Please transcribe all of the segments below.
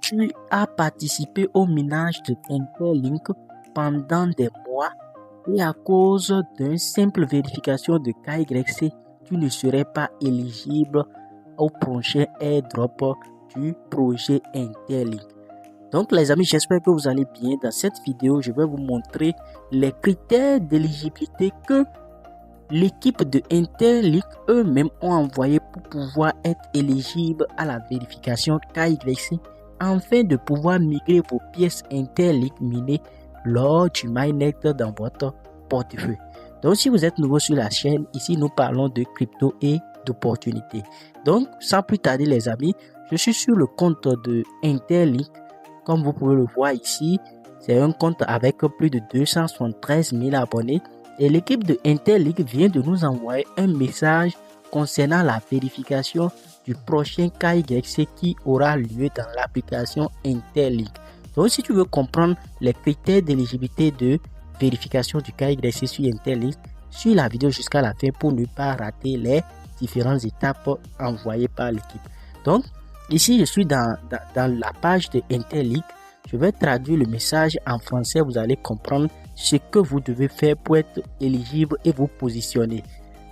tu as participé au minage de Interlink pendant des mois et à cause d'une simple vérification de KYC, tu ne serais pas éligible au prochain airdrop du projet Interlink. Donc les amis, j'espère que vous allez bien. Dans cette vidéo, je vais vous montrer les critères d'éligibilité que l'équipe de Interlink eux-mêmes ont envoyé pour pouvoir être éligible à la vérification KYC afin de pouvoir migrer vos pièces Interlink minées lors du mainnet dans votre portefeuille. Donc si vous êtes nouveau sur la chaîne, ici nous parlons de crypto et d'opportunités. Donc sans plus tarder les amis, je suis sur le compte de Interlink. Comme vous pouvez le voir ici, c'est un compte avec plus de 273 000 abonnés. Et l'équipe de Interlink vient de nous envoyer un message concernant la vérification du prochain KYC qui aura lieu dans l'application Interlink. Donc si tu veux comprendre les critères d'éligibilité de vérification du KYC sur Interlink, suis la vidéo jusqu'à la fin pour ne pas rater les différentes étapes envoyées par l'équipe. Donc ici je suis dans la page de Interlink. Je vais traduire le message en français, vous allez comprendre ce que vous devez faire pour être éligible et vous positionner.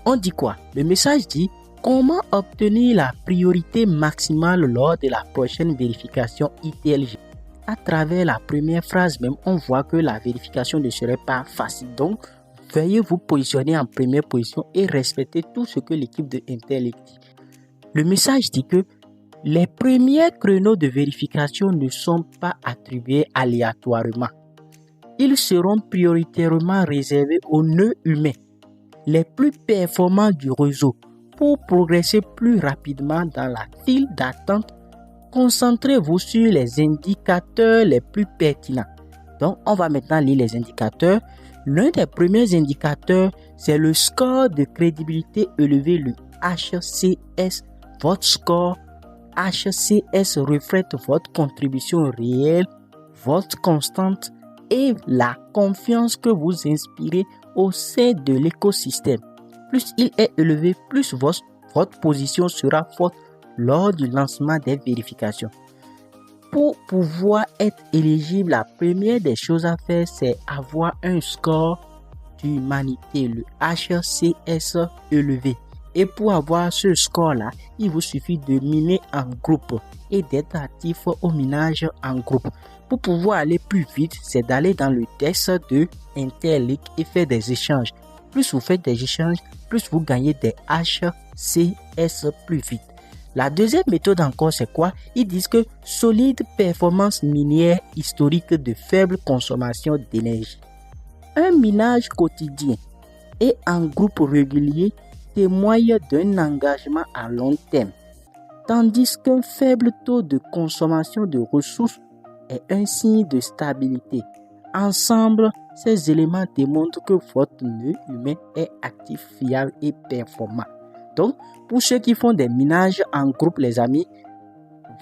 On dit quoi? Le message dit comment obtenir la priorité maximale lors de la prochaine vérification ITLG. À travers la première phrase même, on voit que la vérification ne serait pas facile. Donc, veuillez vous positionner en première position et respecter tout ce que l'équipe de Interlink dit. Le message dit que les premiers créneaux de vérification ne sont pas attribués aléatoirement. Ils seront prioritairement réservés aux nœuds humains, les plus performants du réseau. Pour progresser plus rapidement dans la file d'attente, concentrez-vous sur les indicateurs les plus pertinents. Donc, on va maintenant lire les indicateurs. L'un des premiers indicateurs, c'est le score de crédibilité élevé, le HCS. Votre score HCS reflète votre contribution réelle, votre constante et la confiance que vous inspirez au sein de l'écosystème. Plus il est élevé, plus votre position sera forte lors du lancement des vérifications. Pour pouvoir être éligible, la première des choses à faire, c'est avoir un score d'humanité, le HCS élevé. Et pour avoir ce score-là, il vous suffit de miner en groupe et d'être actif au minage en groupe. Pour pouvoir aller plus vite, c'est d'aller dans le desk de Interlink et faire des échanges. Plus vous faites des échanges, plus vous gagnez des HCS plus vite. La deuxième méthode encore, c'est quoi? Ils disent que solide performance minière historique de faible consommation d'énergie. Un minage quotidien et en groupe régulier témoigne d'un engagement à long terme, tandis qu'un faible taux de consommation de ressources est un signe de stabilité. Ensemble, ces éléments démontrent que votre nœud humain est actif, fiable et performant. Donc, pour ceux qui font des minages en groupe, les amis,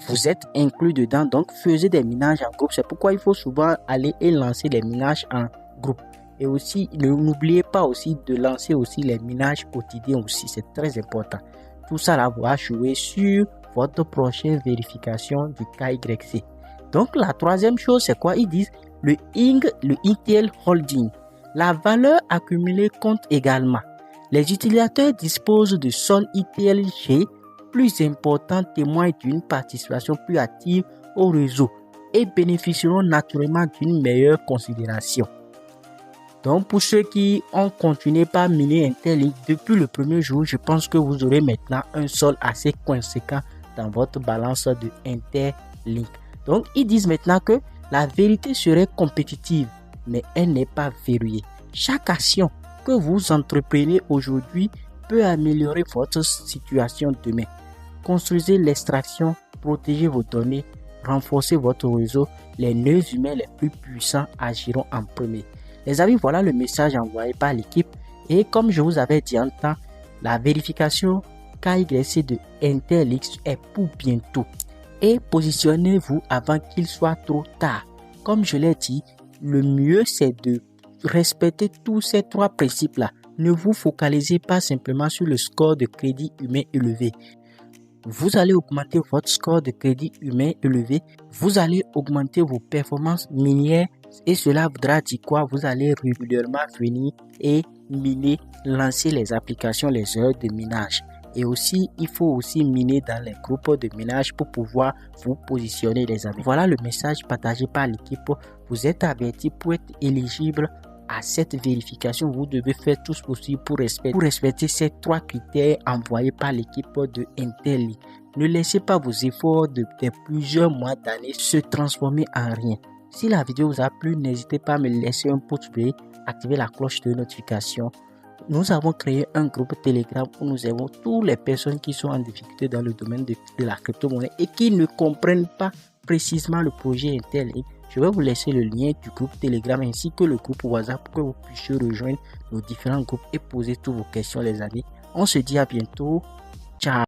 vous êtes inclus dedans. Donc, faisez des minages en groupe. C'est pourquoi il faut souvent aller et lancer des minages en groupe. Et aussi, n'oubliez pas aussi de lancer aussi les minages quotidiens aussi. C'est très important. Tout ça là va jouer sur votre prochaine vérification du KYC. Donc, la troisième chose, c'est quoi? Ils disent le ETL Holding. La valeur accumulée compte également. Les utilisateurs disposent de sol ITLG plus important, témoin d'une participation plus active au réseau et bénéficieront naturellement d'une meilleure considération. Donc, pour ceux qui ont continué par miner Interlink depuis le premier jour, je pense que vous aurez maintenant un sol assez conséquent dans votre balance de Interlink. Donc, ils disent maintenant que la vérité serait compétitive, mais elle n'est pas verrouillée. Chaque action que vous entreprenez aujourd'hui peut améliorer votre situation demain. Construisez l'extraction, protégez vos données, renforcez votre réseau. Les nœuds humains les plus puissants agiront en premier. Les amis, voilà le message envoyé par l'équipe. Et comme je vous avais dit en temps, la vérification KYC de Interlink est pour bientôt. Et positionnez-vous avant qu'il soit trop tard. Comme je l'ai dit, le mieux c'est de respectez tous ces trois principes-là. Ne vous focalisez pas simplement sur le score de crédit humain élevé. vous allez augmenter votre score de crédit humain élevé, vous allez augmenter vos performances minières et cela voudra dire quoi? Vous allez régulièrement venir et miner, lancer les applications, les heures de minage. Et aussi, il faut aussi miner dans les groupes de minage pour pouvoir vous positionner, les amis. Voilà le message partagé par l'équipe. Vous êtes averti pour être éligible à cette vérification. Vous devez faire tout ce possible pour respecter ces 3 critères envoyés par l'équipe de Intel. Ne laissez pas vos efforts de plusieurs mois d'années se transformer en rien. Si la vidéo vous a plu, n'hésitez pas à me laisser un pouce bleu, activer la cloche de notification. Nous avons créé un groupe Telegram où nous avons toutes les personnes qui sont en difficulté dans le domaine de la crypto-monnaie et qui ne comprennent pas précisément le projet Intel. Je vais vous laisser le lien du groupe Telegram ainsi que le groupe WhatsApp pour que vous puissiez rejoindre nos différents groupes et poser toutes vos questions, les amis. On se dit à bientôt. Ciao.